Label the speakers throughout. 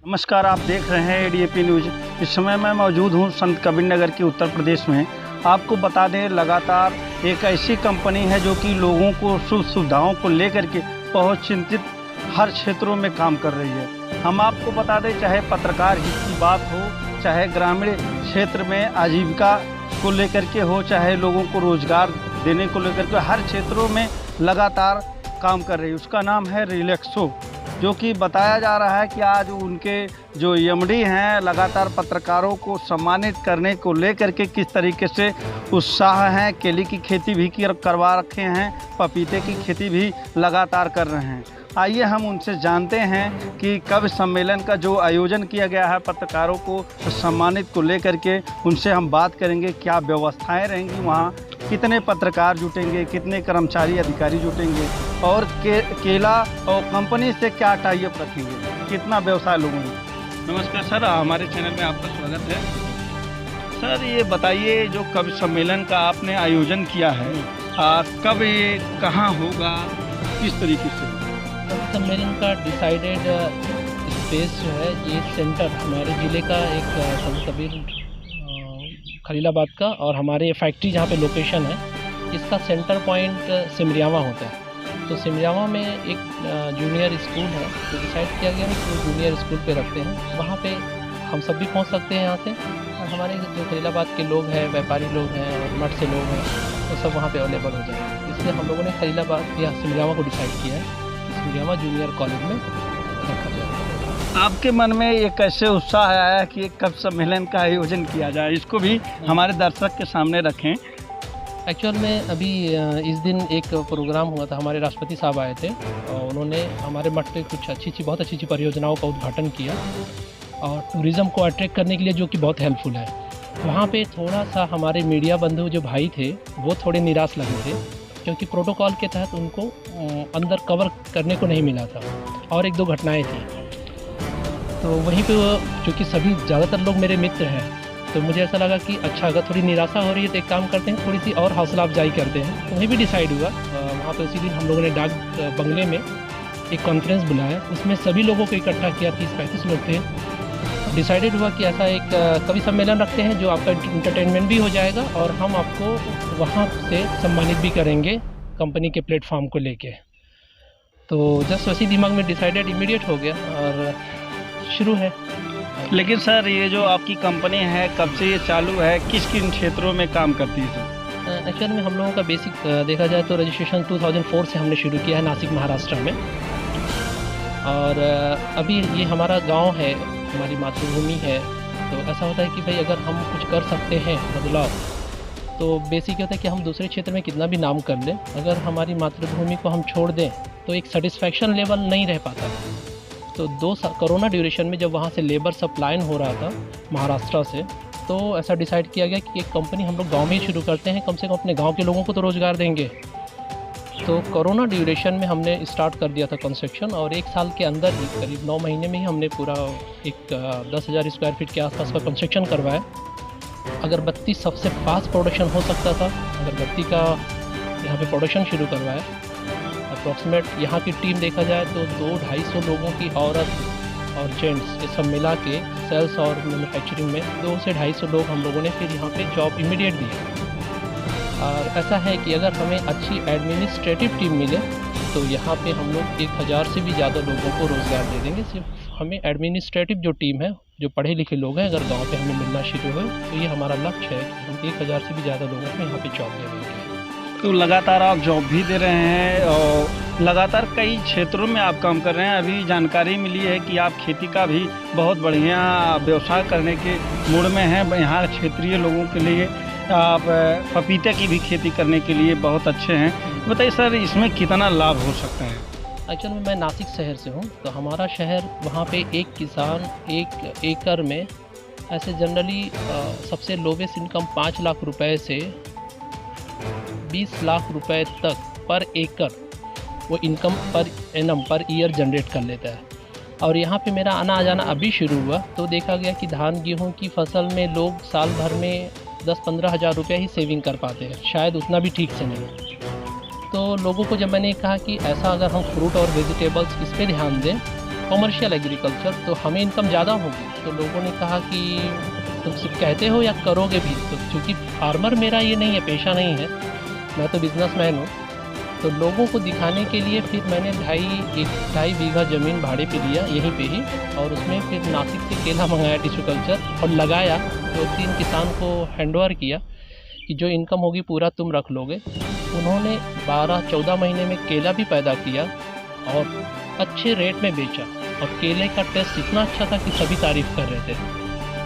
Speaker 1: नमस्कार, आप देख रहे हैं एडीएपी न्यूज। इस समय मैं मौजूद हूं संत कबीरनगर के उत्तर प्रदेश में। आपको बता दें, लगातार एक ऐसी कंपनी है जो कि लोगों को सुख सुविधाओं को लेकर के बहुत चिंतित हर क्षेत्रों में काम कर रही है। हम आपको बता दें, चाहे पत्रकार हित की बात हो, चाहे ग्रामीण क्षेत्र में आजीविका को लेकर के हो, चाहे लोगों को रोजगार देने को लेकर के, हर क्षेत्रों में लगातार काम कर रही है। उसका नाम है रिलैक्सो, जो कि बताया जा रहा है कि आज उनके जो एमडी हैं लगातार पत्रकारों को सम्मानित करने को लेकर के किस तरीके से उत्साह हैं। केले की खेती भी करवा रखे हैं, पपीते की खेती भी लगातार कर रहे हैं। आइए हम उनसे जानते हैं कि कवि सम्मेलन का जो आयोजन किया गया है पत्रकारों को सम्मानित को लेकर के, उनसे हम बात करेंगे। क्या व्यवस्थाएं रहेंगी वहाँ, कितने पत्रकार जुटेंगे, कितने कर्मचारी अधिकारी जुटेंगे, और केला और कंपनी से क्या टाई अप रखेंगे, कितना व्यवसाय लोगों में। नमस्कार सर, हमारे चैनल में आपका स्वागत है। सर ये बताइए, जो कवि सम्मेलन का आपने आयोजन किया है, कब ये कहाँ होगा, किस तरीके से?
Speaker 2: कवि सम्मेलन का डिसाइडेड स्पेस जो है, ये सेंटर हमारे ज़िले का एक संत कबीर खलीलाबाद का, और हमारे फैक्ट्री जहाँ पे लोकेशन है, इसका सेंटर पॉइंट सिमरियावा होता है। तो सिमरियावा में एक जूनियर स्कूल है, तो डिसाइड किया गया है कि वो जूनियर स्कूल पे रखते हैं। वहाँ पे हम सब भी पहुँच सकते हैं यहाँ से, और हमारे जो खलीलाबाद के लोग हैं, व्यापारी लोग हैं और मठ से लोग हैं, तो सब वहाँ पे अवेलेबल हो जाएंगे। इसलिए हम लोगों ने खलीलाबाद या सिमरियावा को डिसाइड किया है, सिमरियावा जूनियर कॉलेज में रखा जाएगा।
Speaker 1: आपके मन में ये कैसे उत्साह आया कि एक कवि सम्मेलन का आयोजन किया जाए, इसको भी हमारे दर्शक के सामने रखें।
Speaker 2: एक्चुअल में अभी इस दिन एक प्रोग्राम हुआ था, हमारे राष्ट्रपति साहब आए थे और उन्होंने हमारे मठ पे कुछ बहुत अच्छी परियोजनाओं का उद्घाटन किया, और टूरिज़्म को अट्रैक्ट करने के लिए, जो कि बहुत हेल्पफुल है। वहाँ पे थोड़ा सा हमारे मीडिया बंधु जो भाई थे वो थोड़े निराश लगे थे, क्योंकि प्रोटोकॉल के तहत उनको अंदर कवर करने को नहीं मिला था, और एक दो घटनाएँ थी। तो वहीं पे चूँकि सभी ज़्यादातर लोग मेरे मित्र हैं, तो मुझे ऐसा लगा कि अच्छा, अगर थोड़ी निराशा हो रही है तो एक काम करते हैं, थोड़ी सी और हौसला अफजाई करते हैं। तो वहीं भी डिसाइड हुआ। वहाँ पे उसी दिन हम लोगों ने डाक बंगले में एक कॉन्फ्रेंस बुलाया, उसमें सभी लोगों को इकट्ठा किया, 30-35 लोग थे। डिसाइडेड हुआ कि ऐसा एक कवि सम्मेलन रखते हैं, जो आपका इंटरटेनमेंट भी हो जाएगा और हम आपको वहाँ से सम्मानित भी करेंगे कंपनी के प्लेटफॉर्म को लेके। तो जस्ट वैसी दिमाग में डिसाइडेड इमीडिएट हो गया और शुरू है।
Speaker 1: लेकिन सर, ये जो आपकी कंपनी है, कब से ये चालू है, किस किन क्षेत्रों में काम करती है सर?
Speaker 2: एक्चुअल में हम लोगों का बेसिक देखा जाए तो रजिस्ट्रेशन 2004 से हमने शुरू किया है नासिक महाराष्ट्र में, और अभी ये हमारा गांव है, हमारी मातृभूमि है। तो ऐसा होता है कि भाई अगर हम कुछ कर सकते हैं बदलाव, तो बेसिक होता है कि हम दूसरे क्षेत्र में कितना भी नाम कर लें, अगर हमारी मातृभूमि को हम छोड़ दें तो एक सेटिस्फैक्शन लेवल नहीं रह पाता। तो कोरोना ड्यूरेशन में जब वहाँ से लेबर सप्लाई हो रहा था महाराष्ट्र से, तो ऐसा डिसाइड किया गया कि एक कंपनी हम लोग गांव में ही शुरू करते हैं, कम से कम अपने गांव के लोगों को तो रोज़गार देंगे। तो कोरोना ड्यूरेशन में हमने स्टार्ट कर दिया था कंस्ट्रक्शन, और एक साल के अंदर ही, करीब 9 महीने में ही हमने पूरा एक 10,000 स्क्वायर फीट के आसपास का कंस्ट्रक्शन करवाया। अगरबत्ती सबसे फास्ट प्रोडक्शन हो सकता था, अगरबत्ती का यहाँ पे प्रोडक्शन शुरू करवाया। अप्रॉक्सीमेट यहाँ की टीम देखा जाए तो 200-250 लोगों की, औरत और जेंट्स, ये सब मिला के सेल्स और मैन्युफैक्चरिंग में 200 से 250 लोग हम लोगों ने फिर यहाँ पे जॉब इमीडिएट दिए। और ऐसा है कि अगर हमें अच्छी एडमिनिस्ट्रेटिव टीम मिले तो यहाँ पे हम लोग 1000 से भी ज़्यादा लोगों को रोज़गार दे देंगे। सिर्फ हमें एडमिनिस्ट्रेटिव जो टीम है, जो पढ़े लिखे लोग हैं, अगर गाँव पे हमें मिलना शुरू हो, तो ये हमारा लक्ष्य है कि हम 1000 से भी ज़्यादा लोगों को यहाँ पे जॉब दे देंगे।
Speaker 1: तो लगातार आप जॉब भी दे रहे हैं और लगातार कई क्षेत्रों में आप काम कर रहे हैं। अभी जानकारी मिली है कि आप खेती का भी बहुत बढ़िया व्यवसाय करने के मूड में हैं। यहाँ क्षेत्रीय लोगों के लिए आप पपीते की भी खेती करने के लिए बहुत अच्छे हैं। बताइए सर, इसमें कितना लाभ हो सकता है?
Speaker 2: एक्चुअल में मैं नासिक शहर से हूँ, तो हमारा शहर, वहाँ पे एक किसान 1 एकड़ में ऐसे जनरली सबसे लोवेस्ट इनकम 5 लाख रुपए से 20 लाख रुपए तक पर एकड़ वो income per annum per year generate कर लेता है। और यहाँ पे मेरा आना जाना अभी शुरू हुआ, तो देखा गया कि धान गेहूँ की फसल में लोग साल भर में 10-15 हज़ार रुपये ही सेविंग कर पाते हैं, शायद उतना भी ठीक से नहीं। तो लोगों को जब मैंने कहा कि ऐसा अगर हम फ्रूट और वेजिटेबल्स इस पर ध्यान दें, कॉमर्शियल एग्रीकल्चर, तो हमें इनकम ज़्यादा होगी। तो लोगों ने कहा कि तुम सिर्फ कहते हो या करोगे भी? तो चूँकि फार्मर मेरा ये नहीं है, पेशा नहीं है, मैं तो बिजनेसमैन हूँ। तो लोगों को दिखाने के लिए फिर मैंने 2.5 बीघा ज़मीन भाड़े पे लिया यहीं पे ही, और उसमें फिर नासिक से केला मंगाया टिश्यू कल्चर और लगाया। 2-3 किसान को हैंडओवर किया कि जो इनकम होगी पूरा तुम रख लोगे। उन्होंने 12-14 महीने में केला भी पैदा किया और अच्छे रेट में बेचा, और केले का टेस्ट इतना अच्छा था कि सभी तारीफ़ कर रहे थे।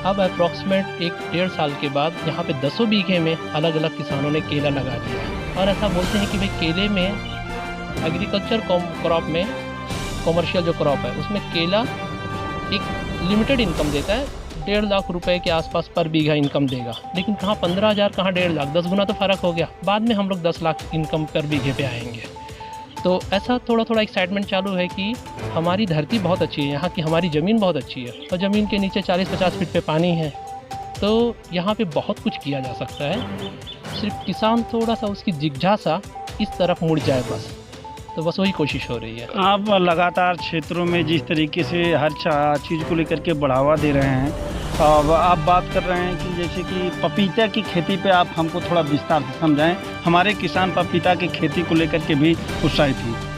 Speaker 2: अब अप्रॉक्सीमेट 1-1.5 साल के बाद यहाँ पे 10 बीघे में अलग अलग किसानों ने केला लगा दिया है। और ऐसा बोलते हैं कि भाई केले में एग्रीकल्चर क्रॉप में, कॉमर्शियल जो क्रॉप है उसमें केला एक लिमिटेड इनकम देता है, 1.5 लाख रुपए के आसपास पर बीघा इनकम देगा। लेकिन कहाँ 15,000, कहाँ 1.5 लाख, 10 गुना तो फ़र्क हो गया। बाद में हम लोग 10 लाख इनकम पर बीघे पे आएंगे। तो ऐसा थोड़ा थोड़ा एक्साइटमेंट चालू है कि हमारी धरती बहुत अच्छी है, यहाँ की हमारी ज़मीन बहुत अच्छी है, और ज़मीन के नीचे 40-50 फीट पे पानी है। तो यहाँ पे बहुत कुछ किया जा सकता है, सिर्फ किसान थोड़ा सा उसकी जिज्ञासा इस तरफ मुड़ जाए बस। तो बस वही कोशिश हो रही है।
Speaker 1: आप लगातार क्षेत्रों में जिस तरीके से हर चीज़ को लेकर के बढ़ावा दे रहे हैं, अब आप बात कर रहे हैं कि जैसे कि पपीता की खेती पे आप हमको थोड़ा विस्तार से समझाएं। हमारे किसान पपीता की खेती को लेकर के भी उत्साहित हैं।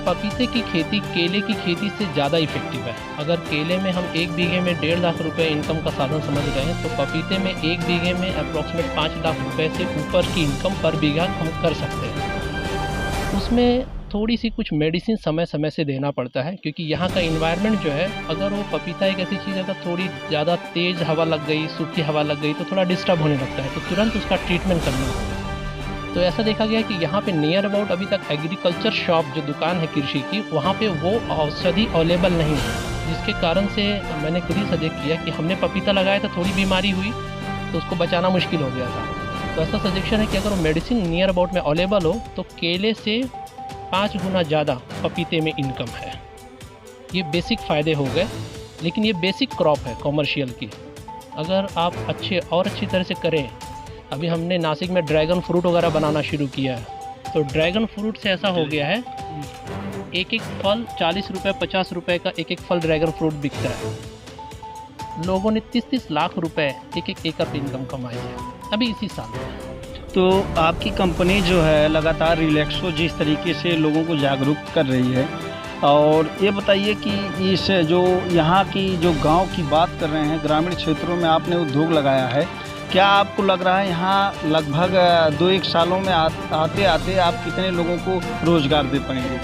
Speaker 2: पपीते की खेती केले की खेती से ज़्यादा इफेक्टिव है। अगर केले में हम 1 बीघे में 1.5 लाख रुपए इनकम का साधन समझ रहे हैं, तो पपीते में 1 बीघे में अप्रॉक्सीमेट 5 लाख रुपए से ऊपर की इनकम पर बीघा हम कर सकते हैं। उसमें थोड़ी सी कुछ मेडिसिन समय समय से देना पड़ता है, क्योंकि यहाँ का इन्वायरमेंट जो है, अगर वो पपीता एक ऐसी चीज़ है अगर थोड़ी ज़्यादा तेज़ हवा लग गई, सूखी हवा लग गई तो थोड़ा डिस्टर्ब होने लगता है, तो तुरंत उसका ट्रीटमेंट करना होगा। तो ऐसा देखा गया कि यहाँ पे नियर अबाउट अभी तक एग्रीकल्चर शॉप जो दुकान है कृषि की, वहाँ पे वो औषधि अवेलेबल नहीं है, जिसके कारण से मैंने खुद ही सजेस्ट किया कि हमने पपीता लगाया था, थोड़ी बीमारी हुई तो उसको बचाना मुश्किल हो गया था। तो ऐसा सजेशन है कि अगर वो मेडिसिन नियर अबाउट में अवेलेबल हो तो केले से 5 गुना ज़्यादा पपीते में इनकम है। ये बेसिक फ़ायदे हो गए, लेकिन ये बेसिक क्रॉप है कॉमर्शियल की। अगर आप अच्छी तरह से करें, अभी हमने नासिक में ड्रैगन फ्रूट वगैरह बनाना शुरू किया है, तो ड्रैगन फ्रूट से ऐसा हो गया है, एक फल 40 रुपये 50 रुपये का एक फल ड्रैगन फ्रूट बिकता है। लोगों ने 30-30 लाख रुपए एक एकड़ पे इनकम कमाई है अभी इसी साल।
Speaker 1: तो आपकी कंपनी जो है लगातार रिलैक्सो जिस तरीके से लोगों को जागरूक कर रही है, और ये बताइए कि इस जो यहाँ की जो गांव की बात कर रहे हैं, ग्रामीण क्षेत्रों में आपने उद्योग लगाया है, क्या आपको लग रहा है यहाँ लगभग 2-1 सालों में आते आते आप कितने लोगों को रोज़गार दे पाएंगे?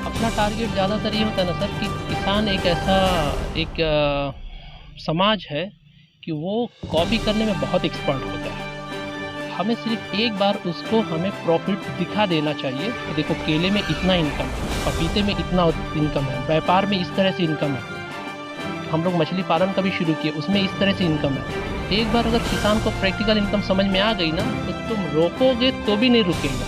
Speaker 2: अपना टारगेट ज़्यादातर ये होता है ना सर कि किसान एक ऐसा समाज है कि वो कॉपी करने में बहुत एक्सपर्ट होता है। हमें सिर्फ एक बार उसको हमें प्रॉफिट दिखा देना चाहिए कि देखो केले में इतना इनकम है, पपीते में इतना इनकम है, व्यापार में इस तरह से इनकम है। हम लोग मछली पालन का भी शुरू किए, उसमें इस तरह से इनकम है। एक बार अगर किसान को प्रैक्टिकल इनकम समझ में आ गई ना, तो तुम रोकोगे तो भी नहीं रुकेगा।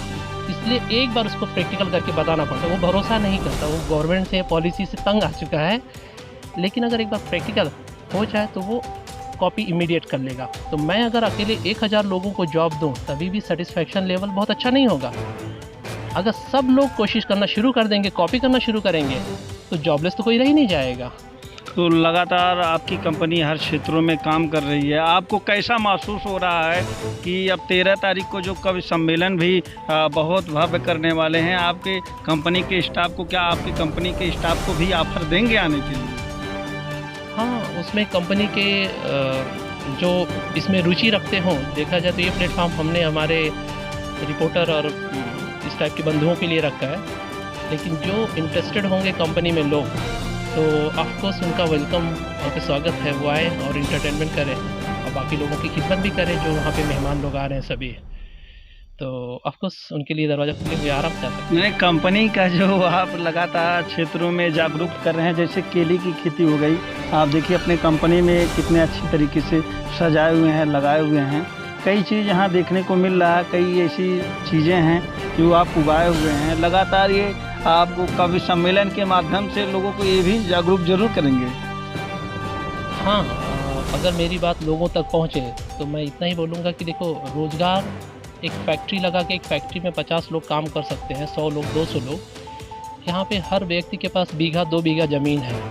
Speaker 2: इसलिए एक बार उसको प्रैक्टिकल करके बताना पड़ता है। वो भरोसा नहीं करता, वो गवर्नमेंट से पॉलिसी से तंग आ चुका है। लेकिन अगर एक बार प्रैक्टिकल हो जाए तो वो कॉपी इमीडिएट कर लेगा। तो मैं अगर अकेले 1000 लोगों को जॉब दूं तभी भी सेटिस्फैक्शन लेवल बहुत अच्छा नहीं होगा। अगर सब लोग कोशिश करना शुरू कर देंगे, कॉपी करना शुरू करेंगे, तो जॉबलेस तो कोई रह ही नहीं जाएगा।
Speaker 1: तो लगातार आपकी कंपनी हर क्षेत्रों में काम कर रही है, आपको कैसा महसूस हो रहा है कि अब 13 तारीख को जो कवि सम्मेलन भी बहुत भव्य करने वाले हैं, आपके कंपनी के स्टाफ को, क्या आपकी कंपनी के स्टाफ को भी ऑफर देंगे आने के लिए?
Speaker 2: हाँ, उसमें कंपनी के जो इसमें रुचि रखते हों, देखा जाए तो ये प्लेटफॉर्म हमने हमारे रिपोर्टर और इस टाइप के बंधुओं के लिए रखा है। लेकिन जो इंटरेस्टेड होंगे कंपनी में लोग, तो ऑफकोर्स उनका वेलकम और स्वागत है, वो आए और इंटरटेनमेंट करें और बाकी लोगों की खिदमत भी करें जो वहाँ पे मेहमान लोग आ रहे हैं सभी। तो ऑफकोर्स उनके लिए दरवाज़ा खुले हुए आराम से आ सकते हैं।
Speaker 1: कंपनी का जो आप लगातार क्षेत्रों में जागरूक कर रहे हैं, जैसे केले की खेती हो गई, आप देखिए अपने कंपनी में कितने अच्छी तरीके से सजाए हुए हैं, लगाए हुए हैं। कई चीज़ यहाँ देखने को मिल रहा है, कई ऐसी चीज़ें हैं जो आप उगाए हुए हैं। लगातार ये आपको कवि सम्मेलन के माध्यम से लोगों को ये भी जागरूक जरूर करेंगे।
Speaker 2: हाँ, अगर मेरी बात लोगों तक पहुँचे तो मैं इतना ही बोलूँगा कि देखो, रोज़गार एक फैक्ट्री लगा के एक फैक्ट्री में 50 लोग काम कर सकते हैं, 100 लोग, 200 लोग। यहाँ पे हर व्यक्ति के पास बीघा 2 बीघा ज़मीन है।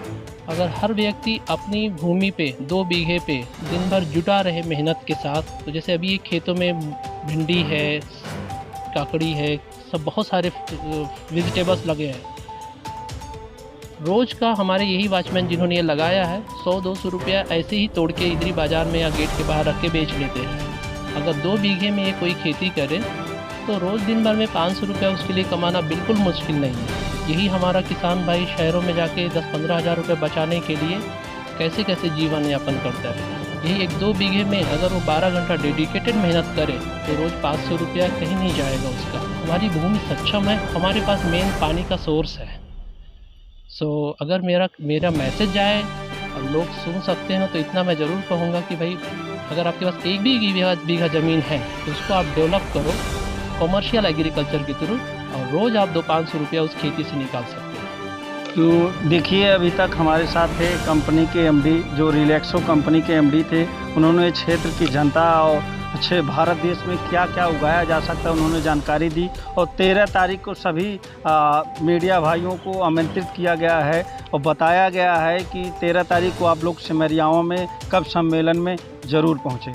Speaker 2: अगर हर व्यक्ति अपनी भूमि पे 2 बीघे पे दिन भर जुटा रहे मेहनत के साथ, तो जैसे अभी खेतों में भिंडी है, काकड़ी है, सब बहुत सारे वेजिटेबल्स लगे हैं। रोज़ का हमारे यही वॉचमैन जिन्होंने ये लगाया है 100-200 रुपया ऐसे ही तोड़ के इधरी बाज़ार में या गेट के बाहर रख के बेच लेते हैं। अगर 2 बीघे में ये कोई खेती करे तो रोज़ दिन भर में 500 रुपया उसके लिए कमाना बिल्कुल मुश्किल नहीं है। यही हमारा किसान भाई शहरों में जाके 10-15 हज़ार रुपये बचाने के लिए कैसे कैसे जीवन यापन करता है। यही 1-2 बीघे में अगर वो 12 घंटा डेडिकेटेड मेहनत करे तो रोज़ 500 रुपया कहीं नहीं जाएगा उसका। हमारी भूमि सक्षम है, हमारे पास मेन पानी का सोर्स है। अगर मेरा मैसेज जाए और लोग सुन सकते हैं तो इतना मैं ज़रूर कहूँगा कि भाई अगर आपके पास 1 भी बीघा ज़मीन है तो उसको आप डेवलप करो कॉमर्शियल एग्रीकल्चर के थ्रू, और रोज़ आप 200-500 रुपया उस खेती से निकाल सकते हैं।
Speaker 1: तो देखिए, अभी तक हमारे साथ थे कंपनी के एमडी, जो रिलैक्सो कंपनी के एमडी थे। उन्होंने क्षेत्र की जनता और अच्छे भारत देश में क्या क्या उगाया जा सकता है उन्होंने जानकारी दी। और 13 तारीख को सभी मीडिया भाइयों को आमंत्रित किया गया है और बताया गया है कि 13 तारीख को आप लोग सिमरियाओं में कब सम्मेलन में ज़रूर पहुँचें।